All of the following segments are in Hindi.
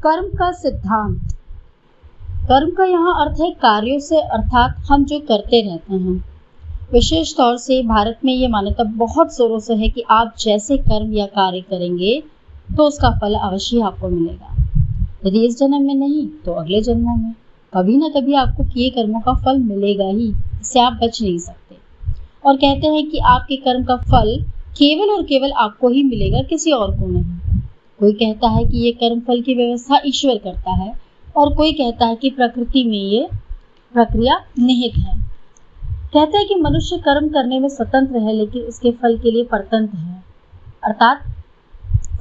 कर्म का सिद्धांत। कर्म का यहाँ अर्थ है कार्यों से, अर्थात हम जो करते रहते हैं। विशेष तौर से भारत में ये मान्यता बहुत जोरों से है कि आप जैसे कर्म या कार्य करेंगे तो उसका फल अवश्य आपको मिलेगा। यदि इस जन्म में नहीं तो अगले जन्मों में कभी न कभी आपको किए कर्मों का फल मिलेगा ही, इससे आप बच नहीं सकते। और कहते हैं कि आपके कर्म का फल केवल और केवल आपको ही मिलेगा, किसी और को नहीं। कोई कहता है कि ये कर्म फल की व्यवस्था ईश्वर करता है और कोई कहता है कि प्रकृति में ये प्रक्रिया निहित है। कहते हैं कि मनुष्य कर्म करने में स्वतंत्र है लेकिन उसके फल के लिए परतंत्र है, अर्थात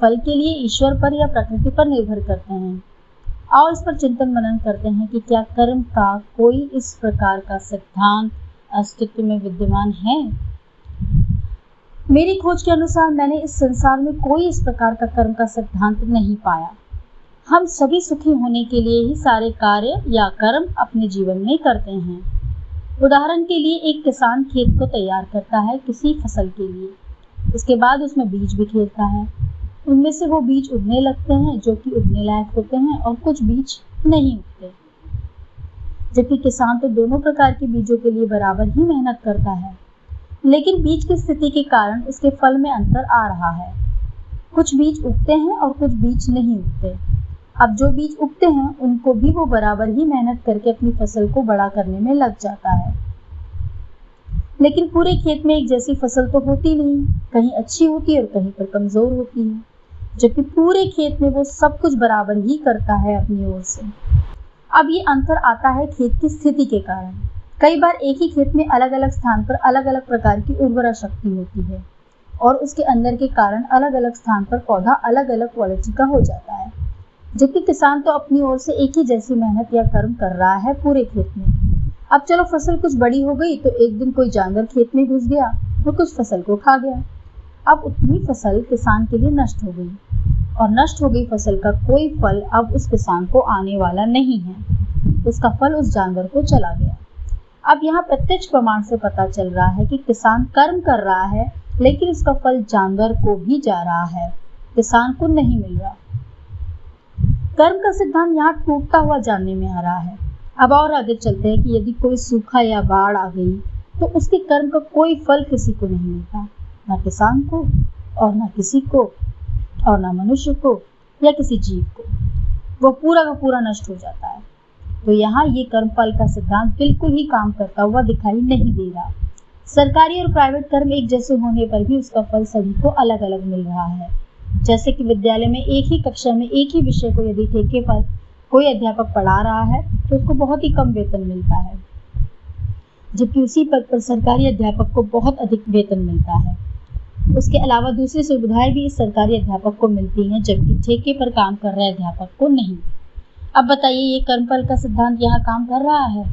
फल के लिए ईश्वर पर या प्रकृति पर निर्भर करते हैं। आओ इस पर चिंतन मनन करते हैं कि क्या कर्म का कोई इस प्रकार का सिद्धांत अस्तित्व में विद्यमान है। मेरी खोज के अनुसार मैंने इस संसार में कोई इस प्रकार का कर्म का सिद्धांत नहीं पाया। हम सभी सुखी होने के लिए ही सारे कार्य या कर्म अपने जीवन में करते हैं। उदाहरण के लिए एक किसान खेत को तैयार करता है किसी फसल के लिए, उसके बाद उसमें बीज बिखेरता है। उनमें से वो बीज उगने लगते हैं जो कि उगने लायक होते हैं और कुछ बीज नहीं उगते, जबकि किसान तो दोनों प्रकार के बीजों के लिए बराबर ही मेहनत करता है, लेकिन बीज की स्थिति के कारण उसके फल में अंतर आ रहा है। कुछ बीज उगते हैं और कुछ बीज नहीं उगते। अब जो बीज उगते हैं उनको भी वो बराबर ही मेहनत करके अपनी फसल को बड़ा करने में लग जाता है, लेकिन पूरे खेत में एक जैसी फसल तो होती नहीं, कहीं अच्छी होती है और कहीं पर कमजोर होती है, जबकि पूरे खेत में वो सब कुछ बराबर ही करता है अपनी ओर से। अब ये अंतर आता है खेत की स्थिति के कारण। कई बार एक ही खेत में अलग अलग स्थान पर अलग अलग प्रकार की उर्वरा शक्ति होती है और उसके अंदर के कारण अलग अलग स्थान पर पौधा अलग अलग क्वालिटी का हो जाता है, जबकि किसान तो अपनी ओर से एक ही जैसी मेहनत या कर्म कर रहा है पूरे खेत में। अब चलो फसल कुछ बड़ी हो गई तो एक दिन कोई जानवर खेत में घुस गया और कुछ फसल को खा गया। अब उतनी फसल किसान के लिए नष्ट हो गई और नष्ट हो गई फसल का कोई फल अब उस किसान को आने वाला नहीं है, उसका फल उस जानवर को चला गया। अब यहाँ प्रत्यक्ष प्रमाण से पता चल रहा है कि किसान कर्म कर रहा है लेकिन उसका फल जानवर को भी जा रहा है, किसान को नहीं मिल रहा। कर्म का सिद्धांत यहाँ टूटता हुआ जानने में आ रहा है। अब और आगे चलते हैं कि यदि कोई सूखा या बाढ़ आ गई तो उसके कर्म का कोई फल किसी को नहीं मिलता, ना किसान को और ना किसी को और ना मनुष्य को या किसी जीव को, वो पूरा का पूरा नष्ट हो जाता है। तो यहाँ ये कर्म फल का सिद्धांत बिल्कुल ही काम करता हुआ दिखाई नहीं दे रहा। सरकारी और प्राइवेट कर्म एक जैसे होने पर भी उसका फल सभी को अलग अलग मिल रहा है। जैसे कि विद्यालय में एक ही कक्षा में एक ही विषय को यदि ठेके पर कोई अध्यापक पढ़ा रहा है तो उसको बहुत ही कम वेतन मिलता है, जबकि उसी पद पर सरकारी अध्यापक को बहुत अधिक वेतन मिलता है। उसके अलावा दूसरी सुविधाएं भी इस सरकारी अध्यापक को मिलती हैं, जबकि ठेके पर काम कर रहे अध्यापक को नहीं। अब बताइए ये कर्मफल का सिद्धांत यहाँ काम कर रहा है?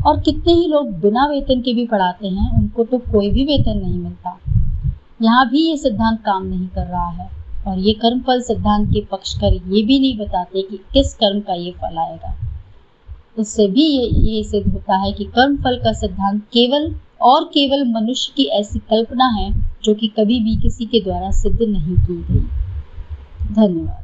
और कितने ही लोग बिना वेतन के भी पढ़ाते हैं, उनको तो कोई भी वेतन नहीं मिलता। यहाँ भी ये सिद्धांत काम नहीं कर रहा है। और ये कर्मफल सिद्धांत के पक्षकर ये भी नहीं बताते कि किस कर्म का ये फल आएगा। इससे भी ये सिद्ध होता है कि कर्मफल का सिद्धांत केवल और केवल मनुष्य की ऐसी कल्पना है जो कि कभी भी किसी के द्वारा सिद्ध नहीं की गई। धन्यवाद।